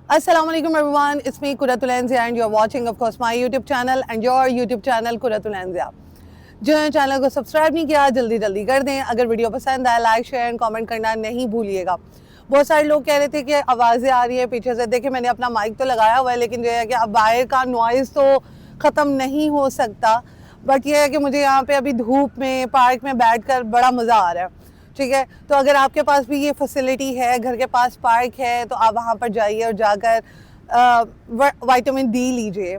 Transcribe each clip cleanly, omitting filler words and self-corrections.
Assalamu alaikum everyone, it's me Quratul Anzia and you're watching of course my YouTube channel and your YouTube channel Quratul Anzia. जिन्होंने channel को subscribe नहीं किया जल्दी जल्दी कर दें। अगर वीडियो पसंद आए लाइक शेयर एंड कमेंट करना नहीं भूलिएगा। बहुत सारे लोग कह रहे थे कि आवाज़ें आ रही है पीछे से। देखिए मैंने अपना माइक तो लगाया हुआ है लेकिन जो है कि अब बाहर का नॉइज़ तो ख़त्म नहीं हो सकता, बट ये है कि मुझे यहाँ पे अभी धूप में पार्क में बैठकर बड़ा मज़ा आ रहा है। ठीक है, तो अगर आपके पास भी ये फैसिलिटी है, घर के पास पार्क है, तो आप वहाँ पर जाइए और जाकर विटामिन डी लीजिए।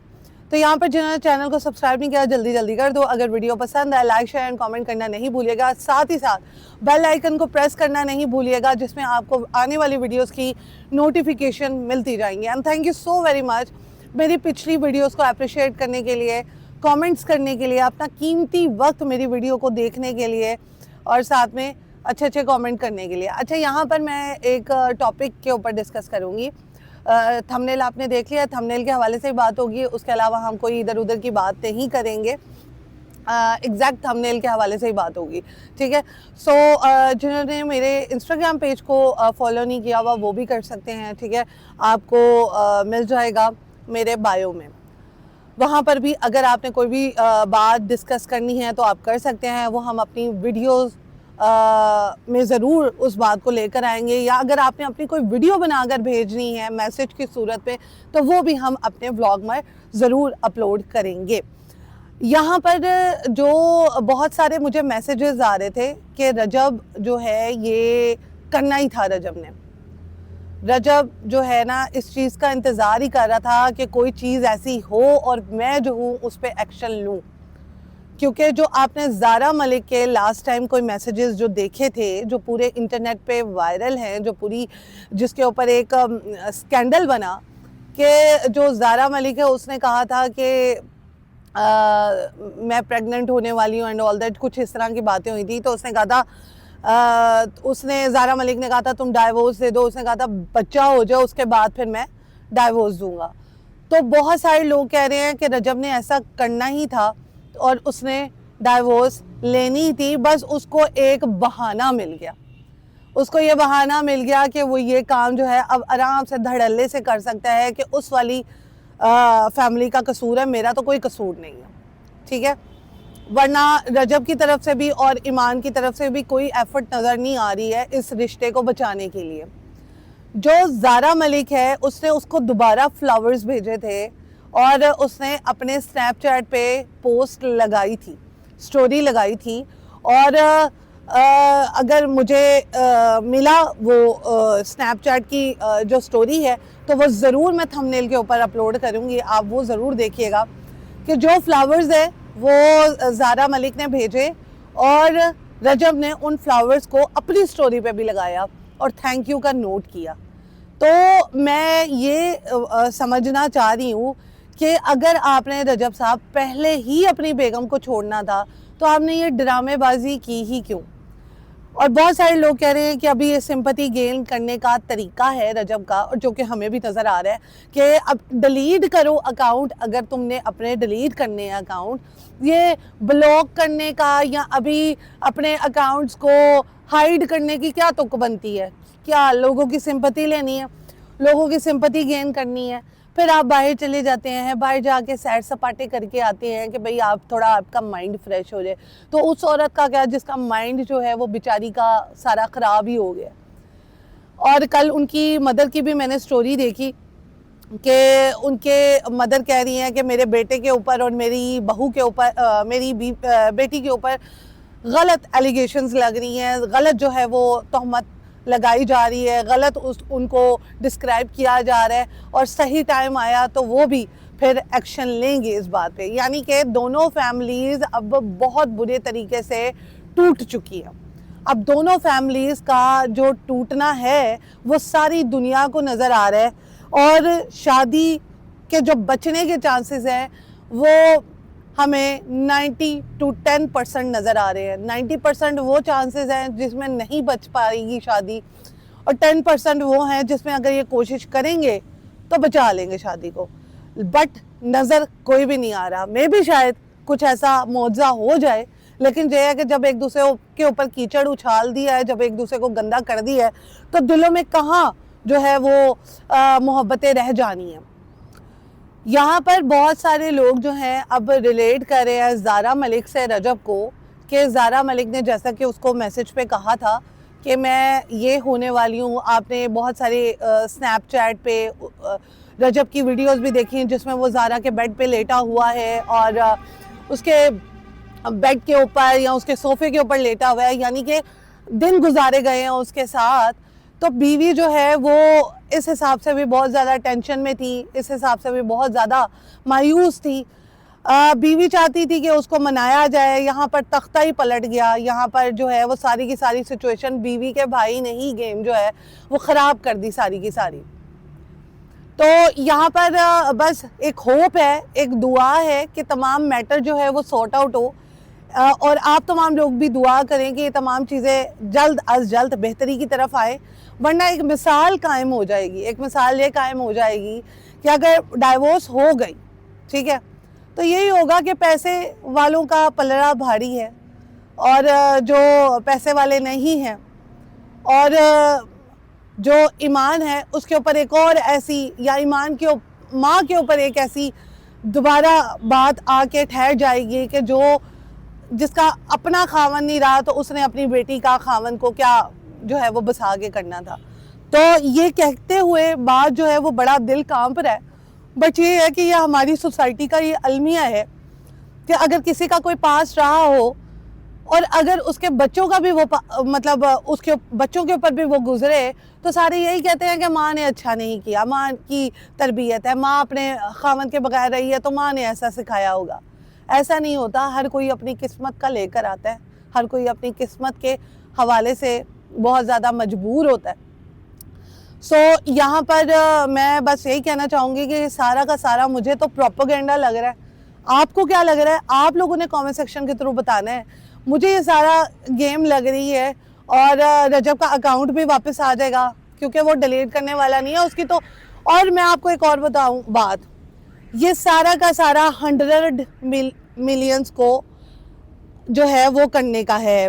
तो यहाँ पर जिन्होंने चैनल को सब्सक्राइब नहीं किया जल्दी जल्दी कर दो। अगर वीडियो पसंद आए लाइक शेयर एंड कमेंट करना नहीं भूलिएगा। साथ ही साथ बेल आइकन को प्रेस करना नहीं भूलिएगा जिसमें आपको आने वाली वीडियोस की नोटिफिकेशन मिलती जाएंगी। And thank you so very much मेरी पिछली वीडियोस को अप्रिशिएट करने के लिए, कमेंट्स करने के लिए, अपना कीमती वक्त मेरी वीडियो को देखने के लिए और साथ में अच्छे अच्छे कमेंट करने के लिए। अच्छा, यहाँ पर मैं एक टॉपिक के ऊपर डिस्कस करूँगी। थंबनेल आपने देख लिया, थंबनेल के हवाले से ही बात होगी, उसके अलावा हम कोई इधर उधर की बात नहीं करेंगे। एग्जैक्ट थंबनेल के हवाले से ही बात होगी। ठीक है, सो जिन्होंने मेरे इंस्टाग्राम पेज को फॉलो नहीं किया हुआ वो भी कर सकते हैं। ठीक है, आपको मिल जाएगा मेरे बायो में। वहाँ पर भी अगर आपने कोई भी बात डिस्कस करनी है तो आप कर सकते हैं। वो हम अपनी वीडियोज़ में ज़रूर उस बात को लेकर आएंगे, या अगर आपने अपनी कोई वीडियो बनाकर भेजनी है मैसेज की सूरत में तो वो भी हम अपने व्लॉग में ज़रूर अपलोड करेंगे। यहाँ पर जो बहुत सारे मुझे मैसेजेस आ रहे थे कि रजब जो है ये करना ही था, रजब जो है ना इस चीज़ का इंतज़ार ही कर रहा था कि कोई चीज़ ऐसी हो और मैं जो हूँ उस पर एक्शन लूँ। क्योंकि जो आपने ज़ारा मलिक के लास्ट टाइम कोई मैसेजेस जो देखे थे जो पूरे इंटरनेट पे वायरल हैं, जो पूरी जिसके ऊपर एक स्कैंडल बना कि जो ज़ारा मलिक है उसने कहा था कि मैं प्रेग्नेंट होने वाली हूँ एंड ऑल दैट, कुछ इस तरह की बातें हुई थी। तो उसने कहा था उसने ज़ारा मलिक ने कहा था तुम डाइवोर्स दे दो, उसने कहा था बच्चा हो जाए उसके बाद फिर मैं डाइवोर्स दूंगा। तो बहुत सारे लोग कह रहे हैं कि रजब ने ऐसा करना ही था और उसने डाइवोर्स लेनी थी, बस उसको एक बहाना मिल गया। उसको ये बहाना मिल गया कि वो ये काम जो है अब आराम से धड़ल्ले से कर सकता है कि उस वाली फैमिली का कसूर है, मेरा तो कोई कसूर नहीं है। ठीक है, वरना रजब की तरफ से भी और ईमान की तरफ से भी कोई एफर्ट नज़र नहीं आ रही है इस रिश्ते को बचाने के लिए। जो ज़ारा मलिक है उसने उसको दोबारा फ्लावर्स भेजे थे और उसने अपने स्नैपचैट पे पोस्ट लगाई थी, स्टोरी लगाई थी। और अगर मुझे मिला वो स्नैपचैट की जो स्टोरी है तो वो ज़रूर मैं थंबनेल के ऊपर अपलोड करूँगी, आप वो ज़रूर देखिएगा कि जो फ्लावर्स है वो ज़ारा मलिक ने भेजे और रजब ने उन फ्लावर्स को अपनी स्टोरी पे भी लगाया और थैंक यू का नोट किया। तो मैं ये समझना चाह रही हूँ कि अगर आपने रजब साहब पहले ही अपनी बेगम को छोड़ना था तो आपने ये ड्रामेबाजी की ही क्यों। और बहुत सारे लोग कह रहे हैं कि अभी ये सिंपैथी गेन करने का तरीका है रजब का, और जो कि हमें भी नज़र आ रहा है कि अब डिलीट करो अकाउंट। अगर तुमने अपने डिलीट करने हैं अकाउंट, ये ब्लॉक करने का या अभी अपने अकाउंट्स को हाइड करने की क्या तुक बनती है? क्या लोगों की सिंपैथी लेनी है, लोगों की सिंपैथी गेन करनी है? फिर आप बाहर चले जाते हैं, बाहर जाके सैर सपाटे करके आते हैं कि भाई आप थोड़ा आपका माइंड फ्रेश हो जाए। तो उस औरत का क्या जिसका माइंड जो है वो बेचारी का सारा ख़राब ही हो गया। और कल उनकी मदर की भी मैंने स्टोरी देखी कि उनके मदर कह रही हैं कि मेरे बेटे के ऊपर और मेरी बहू के ऊपर, मेरी बेटी के ऊपर गलत एलिगेशंस लग रही हैं, गलत जो है वो तहमत लगाई जा रही है, गलत उनको डिस्क्राइब किया जा रहा है, और सही टाइम आया तो वो भी फिर एक्शन लेंगे इस बात पे। यानी कि दोनों फैमिलीज़ अब बहुत बुरे तरीके से टूट चुकी है। अब दोनों फैमिलीज़ का जो टूटना है वो सारी दुनिया को नज़र आ रहा है, और शादी के जो बचने के चांसेस हैं वो हमें 90 to 10% नज़र आ रहे हैं। 90% वो चांसेस हैं जिसमें नहीं बच पाएगी शादी, और 10% वो हैं जिसमें अगर ये कोशिश करेंगे तो बचा लेंगे शादी को। बट नज़र कोई भी नहीं आ रहा। मैं भी शायद कुछ ऐसा मौजज़ा हो जाए, लेकिन ये है कि जब एक दूसरे के ऊपर कीचड़ उछाल दिया है, जब एक दूसरे को गंदा कर दिया है, तो दिलों में कहाँ جو ہے وہ محبتیں رہ جانی ہیں. یہاں پر بہت سارے لوگ جو ہیں اب ریلیٹ کر رہے ہیں زارا ملک سے رجب کو, کہ زارا ملک نے جیسا کہ اس کو میسج پہ کہا تھا کہ میں یہ ہونے والی ہوں. آپ نے بہت سارے سنیپ چیٹ پہ رجب کی ویڈیوز بھی دیکھی ہیں جس میں وہ زارا کے بیڈ پہ لیٹا ہوا ہے اور اس کے بیڈ کے اوپر یا اس کے صوفے کے اوپر لیٹا ہوا ہے, یعنی کہ دن گزارے گئے ہیں اس کے ساتھ. تو بیوی جو ہے وہ اس حساب سے بھی بہت زیادہ ٹینشن میں تھی, اس حساب سے بھی بہت زیادہ مایوس تھی. بیوی چاہتی تھی کہ اس کو منایا جائے, یہاں پر تختہ ہی پلٹ گیا. یہاں پر جو ہے وہ ساری کی ساری سچویشن بیوی کے بھائی نے ہی گیم جو ہے وہ خراب کر دی ساری کی ساری. تو یہاں پر بس ایک ہوپ ہے, ایک دعا ہے کہ تمام میٹر جو ہے وہ سارٹ آؤٹ ہو, اور آپ تمام لوگ بھی دعا کریں کہ یہ تمام چیزیں جلد از جلد بہتری کی طرف آئے. ورنہ ایک مثال قائم ہو جائے گی, ایک مثال یہ قائم ہو جائے گی کہ اگر ڈائیورس ہو گئی, ٹھیک ہے, تو یہی ہوگا کہ پیسے والوں کا پلڑا بھاری ہے اور جو پیسے والے نہیں ہیں اور جو ایمان ہے اس کے اوپر ایک اور ایسی, یا ایمان کے ماں کے اوپر ایک ایسی دوبارہ بات آ کے ٹھہر جائے گی کہ جس کا اپنا خاون نہیں رہا تو اس نے اپنی بیٹی کا خاون کو کیا جو ہے وہ بسا کے کرنا تھا. تو یہ کہتے ہوئے بات جو ہے وہ بڑا دل کانپ رہا ہے, بٹ یہ ہے کہ یہ ہماری سوسائٹی کا یہ المیہ ہے کہ اگر کسی کا کوئی پاس رہا ہو اور اگر اس کے بچوں کا بھی وہ مطلب اس کے بچوں کے اوپر بھی وہ گزرے, تو سارے یہی کہتے ہیں کہ ماں نے اچھا نہیں کیا, ماں کی تربیت ہے, ماں اپنے خاوند کے بغیر رہی ہے تو ماں نے ایسا سکھایا ہوگا. ایسا نہیں ہوتا, ہر کوئی اپنی قسمت کا لے کر آتا ہے, ہر کوئی اپنی قسمت کے حوالے سے بہت زیادہ مجبور ہوتا ہے. سو یہاں پر میں بس یہی کہنا چاہوں گی کہ سارا کا سارا مجھے تو پروپیگنڈا لگ رہا ہے. آپ کو کیا لگ رہا ہے؟ آپ لوگوں نے کامنٹ سیکشن کے تھرو بتانا ہے. مجھے یہ سارا گیم لگ رہی ہے, اور رجب کا اکاؤنٹ بھی واپس آ جائے گا کیونکہ وہ ڈیلیٹ کرنے والا نہیں ہے اس کی. تو اور میں آپ کو ایک اور بتاؤں بات, یہ سارا کا سارا 100 ملینز کو جو ہے وہ کرنے کا ہے,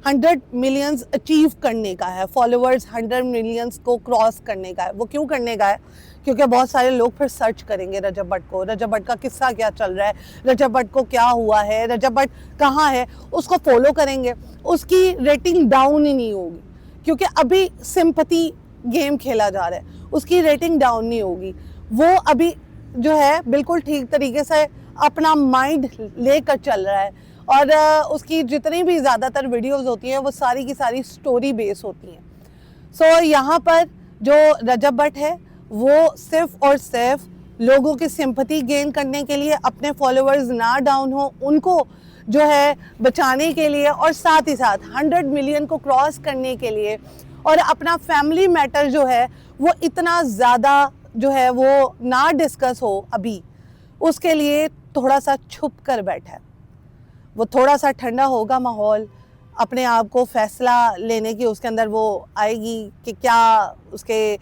100 ملینز اچیو کرنے کا ہے, فالوورز 100 ملینز کو کراس کرنے کا ہے. وہ کیوں کرنے کا ہے؟ کیونکہ بہت سارے لوگ پھر سرچ کریں گے رجب بٹ کو, رجب بٹ کا قصہ کیا چل رہا ہے, رجب بٹ کو کیا ہوا ہے, رجب بٹ کہاں ہے, اس کو فالو کریں گے. اس کی ریٹنگ ڈاؤن ہی نہیں ہوگی کیونکہ ابھی سمپتھی گیم کھیلا جا رہا ہے, اس کی ریٹنگ ڈاؤن نہیں ہوگی. وہ ابھی جو ہے بالکل ٹھیک طریقے سے اپنا مائنڈ لے کر چل رہا ہے, اور اس کی جتنی بھی زیادہ تر ویڈیوز ہوتی ہیں وہ ساری کی ساری سٹوری بیس ہوتی ہیں. سو یہاں پر جو رجب بٹ ہے وہ صرف اور صرف لوگوں کی سمپتھی گین کرنے کے لیے, اپنے فالوورز نہ ڈاؤن ہو ان کو جو ہے بچانے کے لیے, اور ساتھ ہی ساتھ 100 ملین کو کراس کرنے کے لیے, اور اپنا فیملی میٹر جو ہے وہ اتنا زیادہ جو ہے وہ نہ ڈسکس ہو ابھی, اس کے لیے تھوڑا سا چھپ کر بیٹھا ہے. وہ تھوڑا سا ٹھنڈا ہوگا ماحول, اپنے آپ کو فیصلہ لینے کی اس کے اندر وہ آئے گی کہ کیا اس کے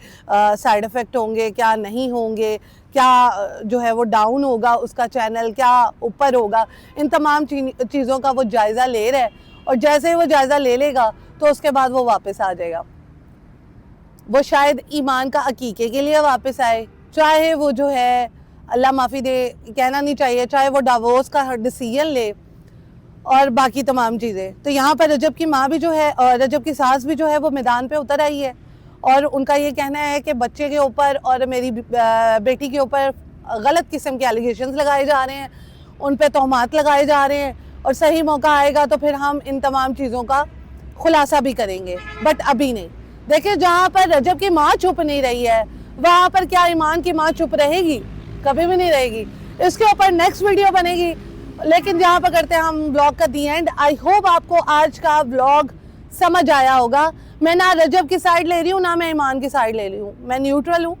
سائیڈ ایفیکٹ ہوں گے, کیا نہیں ہوں گے, کیا جو ہے وہ ڈاؤن ہوگا اس کا چینل, کیا اوپر ہوگا. ان تمام چیزوں کا وہ جائزہ لے رہا ہے, اور جیسے ہی وہ جائزہ لے لے گا تو اس کے بعد وہ واپس آ جائے گا. وہ شاید ایمان کا عقیقے کے لیے واپس آئے, چاہے وہ جو ہے اللہ معافی دے, کہنا نہیں چاہیے, چاہے وہ ڈیورس کا ڈیسیژن لے اور باقی تمام چیزیں. تو یہاں پر رجب کی ماں بھی جو ہے, رجب کی ساس بھی جو ہے وہ میدان پہ اتر آئی ہے, اور ان کا یہ کہنا ہے کہ بچے کے اوپر اور میری بیٹی کے اوپر غلط قسم کے ایلیگیشنز لگائے جا رہے ہیں, ان پہ تہمات لگائے جا رہے ہیں, اور صحیح موقع آئے گا تو پھر ہم ان تمام چیزوں کا خلاصہ بھی کریں گے, بٹ ابھی نہیں. دیکھیں جہاں پر رجب کی ماں چھپ نہیں رہی ہے وہاں پر کیا ایمان کی ماں چھپ رہے گی؟ کبھی بھی نہیں رہے گی. اس کے اوپر نیکسٹ ویڈیو بنے گی, لیکن جہاں پر کرتے ہیں ہم بلاگ کا دی اینڈ. آئی ہوپ آپ کو آج کا بلاگ سمجھ آیا ہوگا. میں نہ رجب کی سائڈ لے رہی ہوں نہ میں ایمان کی سائڈ لے رہی ہوں, میں نیوٹرل ہوں.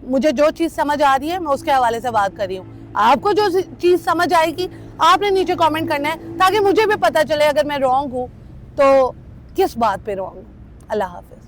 مجھے جو چیز سمجھ آ رہی ہے میں اس کے حوالے سے بات کر رہی ہوں. آپ کو جو چیز سمجھ آئے گی آپ نے نیچے کامنٹ کرنا ہے تاکہ مجھے بھی پتہ چلے اگر میں رانگ ہوں تو کس بات پہ رانگ ہوں. اللہ حافظ.